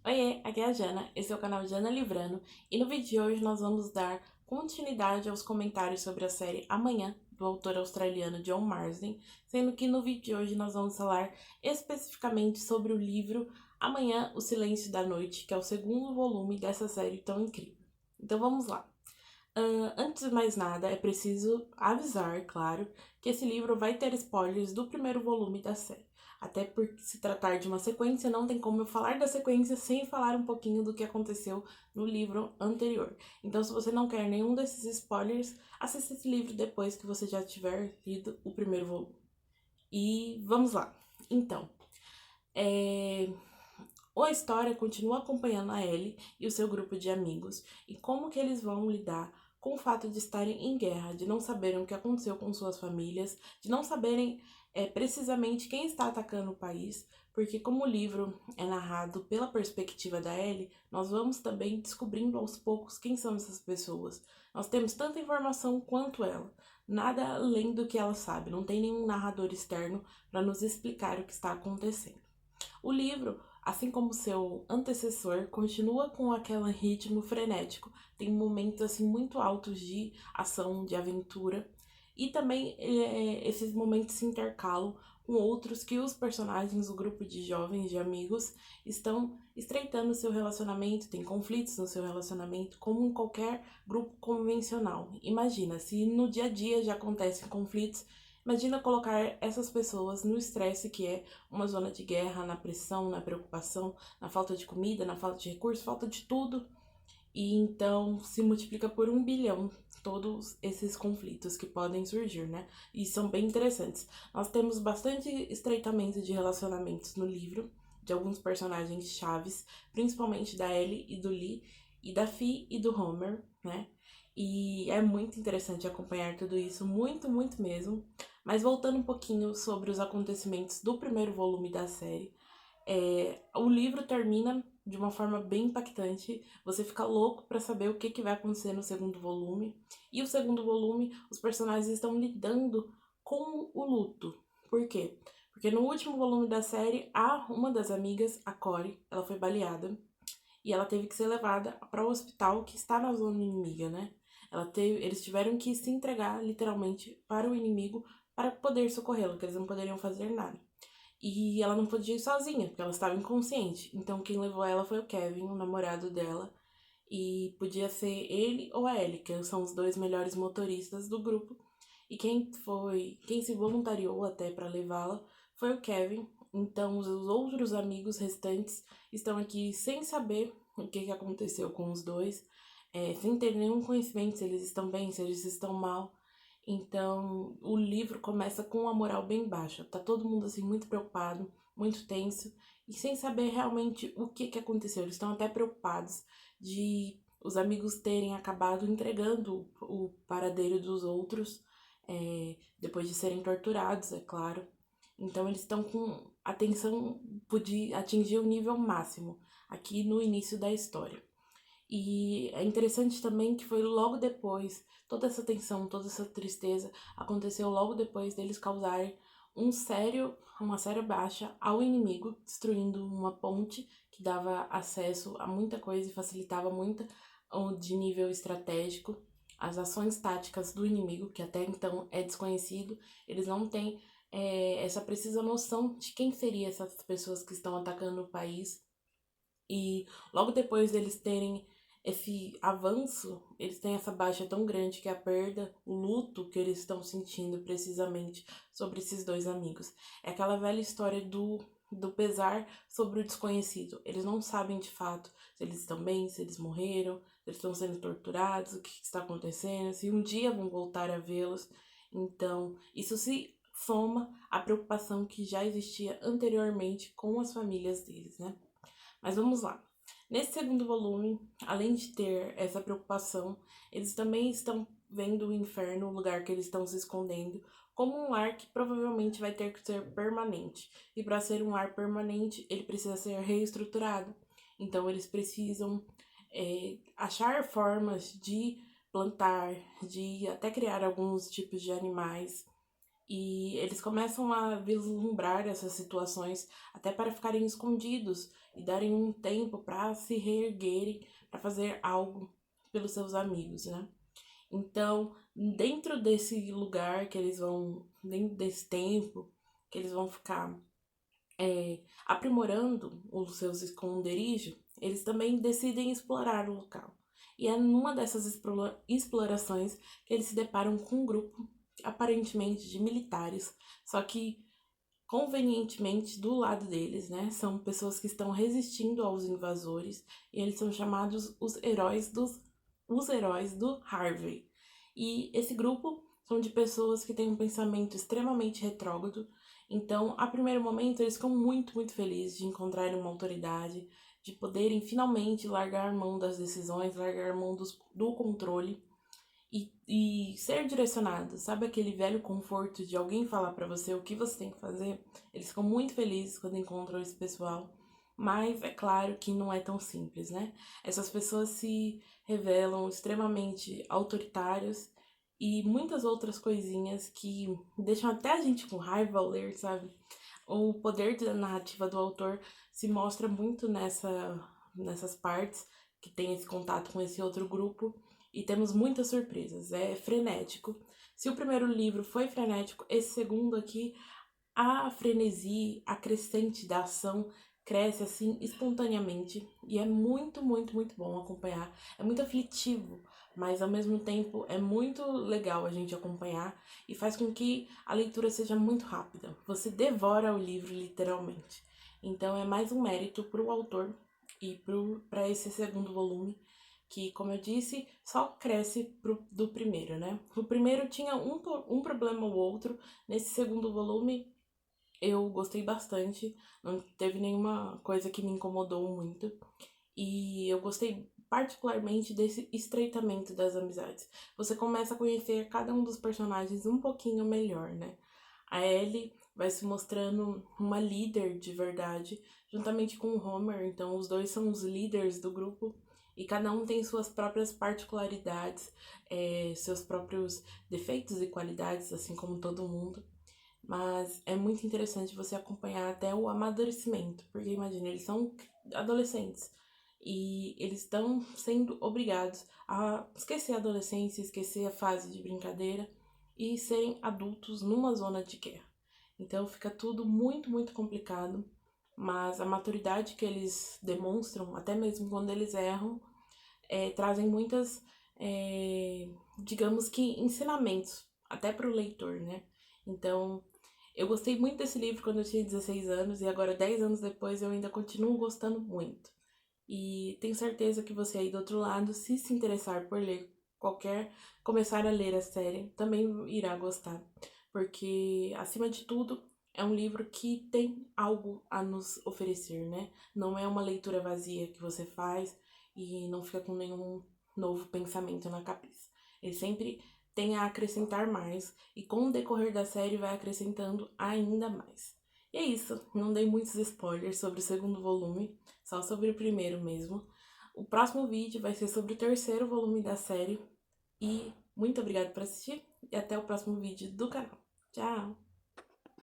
Oiê, aqui é a Jana, esse é o canal Jana Livrando e no vídeo de hoje nós vamos dar continuidade aos comentários sobre a série Amanhã, do autor australiano John Marsden, sendo que no vídeo de hoje nós vamos falar especificamente sobre o livro Amanhã, O Silêncio da Noite, que é o segundo volume dessa série tão incrível. Então vamos lá. Antes de mais nada, é preciso avisar, claro, que esse livro vai ter spoilers do primeiro volume da série. Até por se tratar de uma sequência, não tem como eu falar da sequência sem falar um pouquinho do que aconteceu no livro anterior. Então, se você não quer nenhum desses spoilers, assista esse livro depois que você já tiver lido o primeiro volume. E vamos lá. Então, é... a história continua acompanhando a Ellie e o seu grupo de amigos e como que eles vão lidar com o fato de estarem em guerra, de não saberem o que aconteceu com suas famílias, de não saberem precisamente quem está atacando o país, porque como o livro é narrado pela perspectiva da Ellie, nós vamos também descobrindo aos poucos quem são essas pessoas. Nós temos tanta informação quanto ela, nada além do que ela sabe, não tem nenhum narrador externo para nos explicar o que está acontecendo. O livro, assim como seu antecessor, continua com aquele ritmo frenético. Tem momentos assim muito altos de ação, de aventura, e também esses momentos se intercalam com outros que os personagens do grupo de jovens, de amigos, estão estreitando seu relacionamento, tem conflitos no seu relacionamento, como em qualquer grupo convencional. Imagina, se no dia a dia já acontecem conflitos, imagina colocar essas pessoas no estresse que é uma zona de guerra, na pressão, na preocupação, na falta de comida, na falta de recursos, falta de tudo. E então se multiplica por 1 bilhão todos esses conflitos que podem surgir, né? E são bem interessantes. Nós temos bastante estreitamento de relacionamentos no livro, de alguns personagens chaves, principalmente da Ellie e do Lee, e da Fi e do Homer, né? E é muito interessante acompanhar tudo isso, muito, muito mesmo. Mas voltando um pouquinho sobre os acontecimentos do primeiro volume da série, o livro termina de uma forma bem impactante. Você fica louco para saber o que vai acontecer no segundo volume. E o segundo volume, os personagens estão lidando com o luto. Por quê? Porque no último volume da série, uma das amigas, a Corey, ela foi baleada e ela teve que ser levada para o hospital que está na zona inimiga, né? Eles tiveram que se entregar literalmente para o inimigo para poder socorrê-la, porque eles não poderiam fazer nada. E ela não podia ir sozinha, porque ela estava inconsciente. Então quem levou ela foi o Kevin, o namorado dela. E podia ser ele ou a Ellie, que são os dois melhores motoristas do grupo. E quem se voluntariou até para levá-la foi o Kevin. Então os outros amigos restantes estão aqui sem saber o que aconteceu com os dois, sem ter nenhum conhecimento se eles estão bem, se eles estão mal. Então, o livro começa com uma moral bem baixa. Tá todo mundo assim muito preocupado, muito tenso e sem saber realmente o que aconteceu. Eles estão até preocupados de os amigos terem acabado entregando o paradeiro dos outros, depois de serem torturados, é claro. Então, eles estão com a tensão de atingir o nível máximo aqui no início da história. E é interessante também que foi logo depois, toda essa tensão, toda essa tristeza aconteceu logo depois deles causarem uma séria baixa ao inimigo, destruindo uma ponte que dava acesso a muita coisa e facilitava muito de nível estratégico. As ações táticas do inimigo, que até então é desconhecido, eles não têm essa precisa noção de quem seriam essas pessoas que estão atacando o país. E logo depois deles terem esse avanço, eles têm essa baixa tão grande que é a perda, o luto que eles estão sentindo precisamente sobre esses dois amigos. É aquela velha história do pesar sobre o desconhecido. Eles não sabem de fato se eles estão bem, se eles morreram, se eles estão sendo torturados, o que está acontecendo, se um dia vão voltar a vê-los. Então, isso se soma à preocupação que já existia anteriormente com as famílias deles, né? Mas vamos lá. Nesse segundo volume, além de ter essa preocupação, eles também estão vendo o inferno, o lugar que eles estão se escondendo, como um lar que provavelmente vai ter que ser permanente. E para ser um lar permanente, ele precisa ser reestruturado. Então, eles precisam achar formas de plantar, de até criar alguns tipos de animais E eles começam a vislumbrar essas situações até para ficarem escondidos e darem um tempo para se reerguerem, para fazer algo pelos seus amigos, né? Então, dentro desse lugar que eles vão, dentro desse tempo que eles vão ficar aprimorando os seus esconderijos, eles também decidem explorar o local. E é numa dessas explorações que eles se deparam com um grupo, aparentemente de militares, só que convenientemente do lado deles, né? São pessoas que estão resistindo aos invasores e eles são chamados os heróis do Harvey. E esse grupo são de pessoas que têm um pensamento extremamente retrógrado. Então, a primeiro momento, eles ficam muito felizes de encontrarem uma autoridade, de poderem finalmente largar mão das decisões, largar mão do controle e ser direcionado. Sabe aquele velho conforto de alguém falar pra você o que você tem que fazer? Eles ficam muito felizes quando encontram esse pessoal. Mas é claro que não é tão simples, né? Essas pessoas se revelam extremamente autoritárias e muitas outras coisinhas que deixam até a gente com raiva ao ler, sabe? O poder da narrativa do autor se mostra muito nessas partes que tem esse contato com esse outro grupo e temos muitas surpresas. É frenético. Se o primeiro livro foi frenético, esse segundo aqui, a frenesi, a crescente da ação cresce assim espontaneamente e é muito bom acompanhar. É muito aflitivo, mas ao mesmo tempo é muito legal a gente acompanhar e faz com que a leitura seja muito rápida. Você devora o livro literalmente. Então é mais um mérito para o autor e para esse segundo volume que, como eu disse, só cresce do primeiro, né? O primeiro tinha um problema ou outro, nesse segundo volume eu gostei bastante, não teve nenhuma coisa que me incomodou muito. E eu gostei particularmente desse estreitamento das amizades. Você começa a conhecer cada um dos personagens um pouquinho melhor, né? A Ellie vai se mostrando uma líder de verdade, juntamente com o Homer. Então, os dois são os líderes do grupo e cada um tem suas próprias particularidades, seus próprios defeitos e qualidades, assim como todo mundo. Mas é muito interessante você acompanhar até o amadurecimento, porque imagina, eles são adolescentes e eles estão sendo obrigados a esquecer a adolescência, esquecer a fase de brincadeira e serem adultos numa zona de guerra. Então fica tudo muito complicado, mas a maturidade que eles demonstram, até mesmo quando eles erram, trazem muitas, digamos que, ensinamentos, até para o leitor, né? Então, eu gostei muito desse livro quando eu tinha 16 anos e agora, 10 anos depois, eu ainda continuo gostando muito. E tenho certeza que você aí do outro lado, se interessar por ler começar a ler a série, também irá gostar. Porque, acima de tudo, é um livro que tem algo a nos oferecer, né? Não é uma leitura vazia que você faz e não fica com nenhum novo pensamento na cabeça. Ele sempre tem a acrescentar mais e com o decorrer da série vai acrescentando ainda mais. E é isso, não dei muitos spoilers sobre o segundo volume, só sobre o primeiro mesmo. O próximo vídeo vai ser sobre o terceiro volume da série. E muito obrigada por assistir e até o próximo vídeo do canal. Tchau!